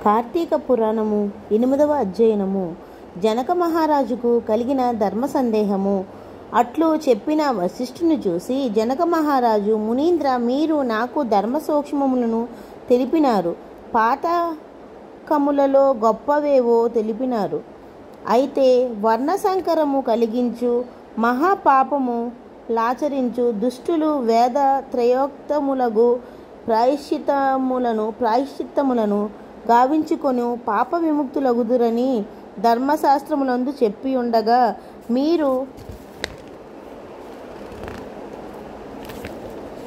కార్తీక పురాణము 8వ అధ్యయనము. జనక మహారాజుకు కలిగిన ధర్మ సందేహము. అట్లు చెప్పిన వశిష్ఠుని చూసి జనక మహారాజు, మునీంద్ర, మీరు నాకు ధర్మ సూక్ష్మములను తెలిపినారు, పాతకములలో గొప్పవేవో తెలిపినారు. అయితే వర్ణసంకరము కలిగించు మహాపాపము లాచరించు దుష్టులు వేద త్రయోక్తములగు ప్రాయశ్చిత్తములను గావించుకొని పాప విముక్తులగుదురని ధర్మశాస్త్రములందు చెప్పి ఉండగా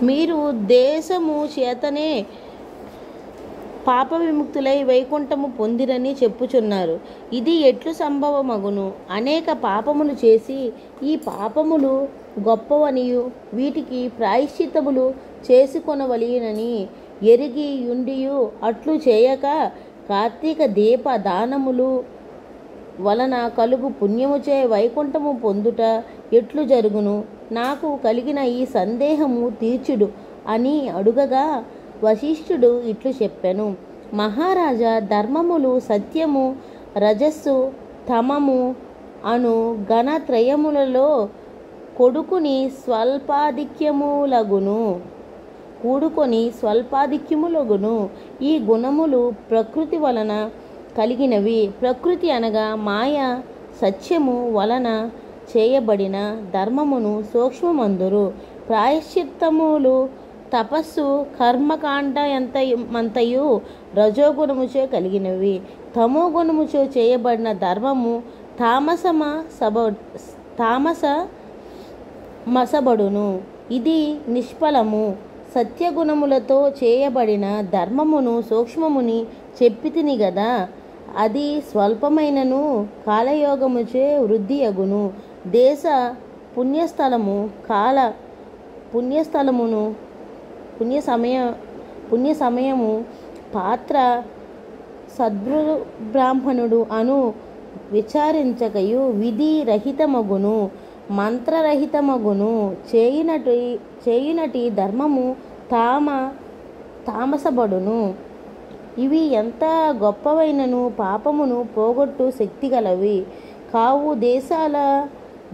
మీరు దేశము చేతనే పాప విముక్తులై వైకుంఠము పొందిరని చెప్పుచున్నారు. ఇది ఎట్లు సంభవమగును? అనేక పాపములు చేసి ఈ పాపములు గొప్పవనియు వీటికి ప్రాయశ్చిత్తములు చేసుకొనవలెనని ఎరిగి యుండియు అట్లు చేయక కార్తీక దీప దానములు వలన కలుగు పుణ్యముచే వైకుంఠము పొందుట ఎట్లు జరుగును? నాకు కలిగిన ఈ సందేహము తీర్చుడు అని అడుగగా వశిష్ఠుడు ఇట్లు చెప్పెను. మహారాజా, ధర్మములు సత్యము, రజస్సు, తమము అను గణత్రయములలో కూడుకొని స్వల్పాధిక్యములగును. ఈ గుణములు ప్రకృతి వలన కలిగినవి. ప్రకృతి అనగా మాయ, సత్యము వలన చేయబడిన ధర్మమును సూక్ష్మమందురు. ప్రాయశ్చిత్తములు తపస్సు, కర్మకాండ మంతయు రజోగుణముచే కలిగినవి. తమో గుణముచే చేయబడిన ధర్మము తామసమసబడును. ఇది నిష్ఫలము. సత్యగుణములతో చేయబడిన ధర్మమును సూక్ష్మముని చెప్పితిని గదా, అది స్వల్పమైనను కాలయోగముచే వృద్ధి అగును. దేశ పుణ్యసమయము పాత్ర సద్బ్రాహ్మణుడు అను విచారించకయు విధి రహితమగును, మంత్రరహితమగును. చేయునటి ధర్మము తామసబడును. ఇవి ఎంత గొప్పవైనను పాపమును పోగొట్టు శక్తి గలవి కావు.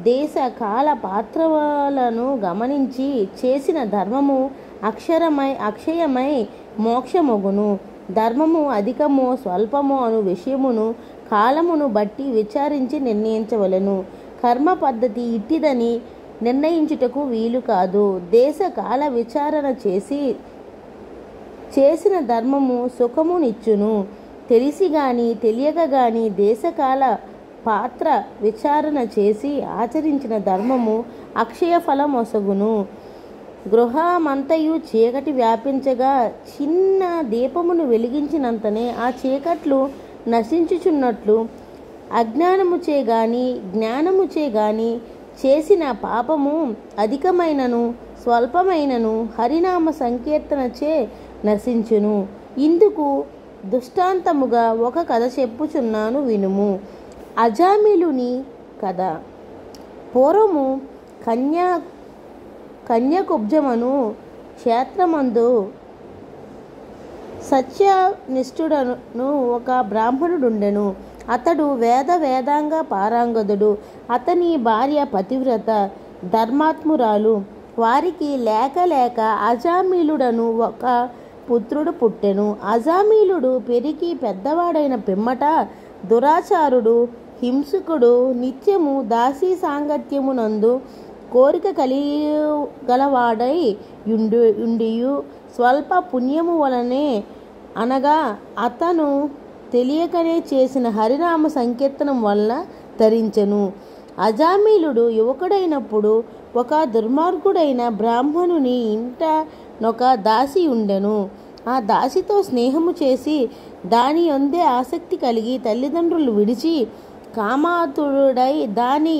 దేశ కాల పాత్రలను గమనించి చేసిన ధర్మము అక్షయమై మోక్షమగును. ధర్మము అధికమో స్వల్పమో అను విషయమును కాలమును బట్టి విచారించి నిర్ణయించవలెను. కర్మ పద్ధతి ఇట్టిదని నిర్ణయించుటకు వీలు కాదు. దేశ కాల విచారణ చేసిన ధర్మము సుఖమునిచ్చును. తెలిసి గాని తెలియక గాని దేశకాల పాత్ర విచారణ చేసి ఆచరించిన ధర్మము అక్షయ ఫలమొసగును. గృహమంతయు చీకటి వ్యాపించగా చిన్న దీపమును వెలిగించినంతనే ఆ చీకట్లు నశించుచున్నట్లు అజ్ఞానముచే గాని జ్ఞానముచే గాని చేసిన పాపము అధికమైనను స్వల్పమైనను హరినామ సంకీర్తనచే నశించును. ఇందుకు దృష్టాంతముగా ఒక కథ చెప్పుచున్నాను, వినుము. అజామిలుని కథ. పూర్వము కన్యాకుబ్జమను క్షేత్రమందు సత్యనిష్ఠుడను ఒక బ్రాహ్మణుడుండెను. అతడు వేదాంగ పారంగదుడు. అతని భార్య పతివ్రత, ధర్మాత్మురాలు. వారికి లేక అజామిలుడను ఒక పుత్రుడు పుట్టెను. అజామిలుడు పెరిగి పెద్దవాడైన పిమ్మట దురాచారుడు, హింసకుడు, నిత్యము దాసీ సాంగత్యమునందు కోరిక కలిగలవాడై యుండియు స్వల్ప పుణ్యము వలనే, అనగా అతను తెలియకనే చేసిన హరినామ సంకీర్తనం వలన తరించెను. అజామిలుడు యువకుడైనప్పుడు ఒక దుర్మార్గుడైన బ్రాహ్మణుని ఇంటనొక దాసి ఉండెను. ఆ దాసితో స్నేహము చేసి దాని యందే ఆసక్తి కలిగి తల్లిదండ్రులు విడిచి కామాతుడై దాని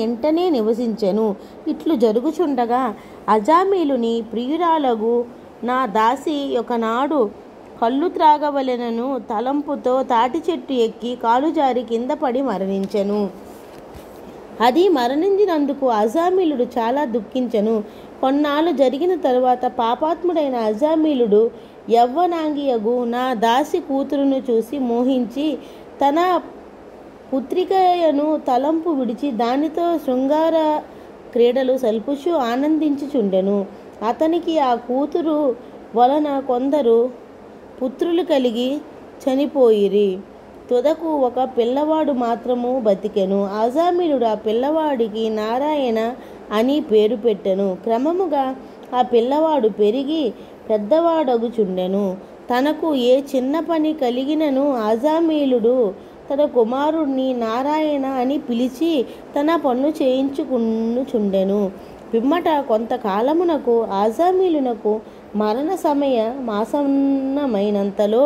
వెంటనే నివసించెను. ఇట్లు జరుగుచుండగా అజామిలుని ప్రియురాలగు నా దాసి ఒకనాడు కళ్ళు త్రాగవలెనను తలంపుతో తాటి చెట్టు ఎక్కి కాలుజారి కింద పడి మరణించెను. అది మరణించినందుకు అజామిలుడు చాలా దుఃఖించెను. కొన్నాళ్ళు జరిగిన తరువాత పాపాత్ముడైన అజామిలుడు యవ్వనాంగియగు నా దాసి కూతురును చూసి మోహించి తన పుత్రికయను తలంపు విడిచి దానితో శృంగార క్రీడలు సల్పుచు ఆనందించుచుండెను. అతనికి ఆ కూతురు వలన కొందరు పుత్రులు కలిగి చనిపోయిరి. తుదకు ఒక పిల్లవాడు మాత్రము బతికెను. అజామిలుడు ఆ పిల్లవాడికి నారాయణ అని పేరు పెట్టెను. క్రమముగా ఆ పిల్లవాడు పెరిగి పెద్దవాడగుచుండెను. తనకు ఏ చిన్న పని కలిగినను అజామిలుడు తన కుమారుణ్ణి నారాయణ అని పిలిచి తన పన్ను చేయించుకునుచుండెను. పిమ్మట కొంతకాలమునకు అజామిలునకు మరణ సమయ మాసన్నమైనంతలో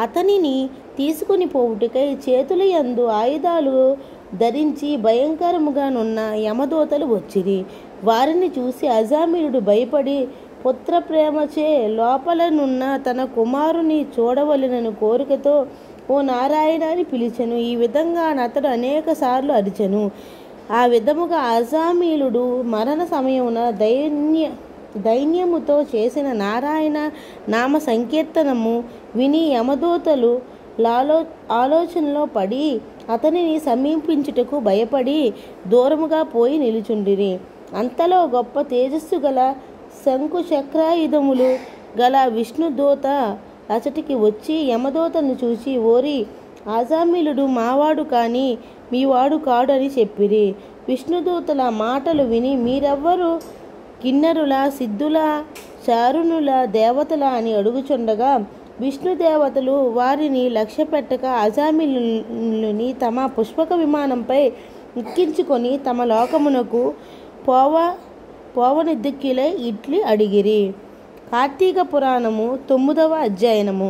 అతనిని తీసుకుని పోవుటకై చేతుల యందు ఆయుధాలు ధరించి భయంకరముగా నున్న యమదూతలు వచ్చిరి. వారిని చూసి అజామిలుడు భయపడి పుత్రప్రేమచే లోపలనున్న తన కుమారుని చూడవలెనని కోరికతో ఓ నారాయణ అని పిలిచెను. ఈ విధంగా అతడు అనేక సార్లు అరిచెను. ఆ విధముగా అజామిలుడు మరణ సమయమున దైన్యముతో చేసిన నారాయణ నామ సంకీర్తనము విని యమదూతలు ఆలోచనలో పడి అతనిని సమీపించుటకు భయపడి దూరముగా పోయి నిలుచుండిరి. అంతలో గొప్ప తేజస్సు గల శంకుచక్రాయుధములు గల విష్ణుదూత అచటికి వచ్చి యమదూతను చూచి, ఓరి అజామిలుడు మావాడు కాని మీవాడు కాడు అని చెప్పిరి. విష్ణుదూతల మాటలు విని మీరెవ్వరు? కిన్నరుల, సిద్ధుల, చారుణుల, దేవతల అని అడుగుచుండగా విష్ణుదేవతలు వారిని లక్ష్యపెట్టక అజామిలుని తమ పుష్పక విమానంపై ఎక్కించుకొని తమ లోకమునకు పోవనిద్దుకిలై ఇట్లి అడిగిరి. కార్తీక పురాణము 9వ అధ్యాయము.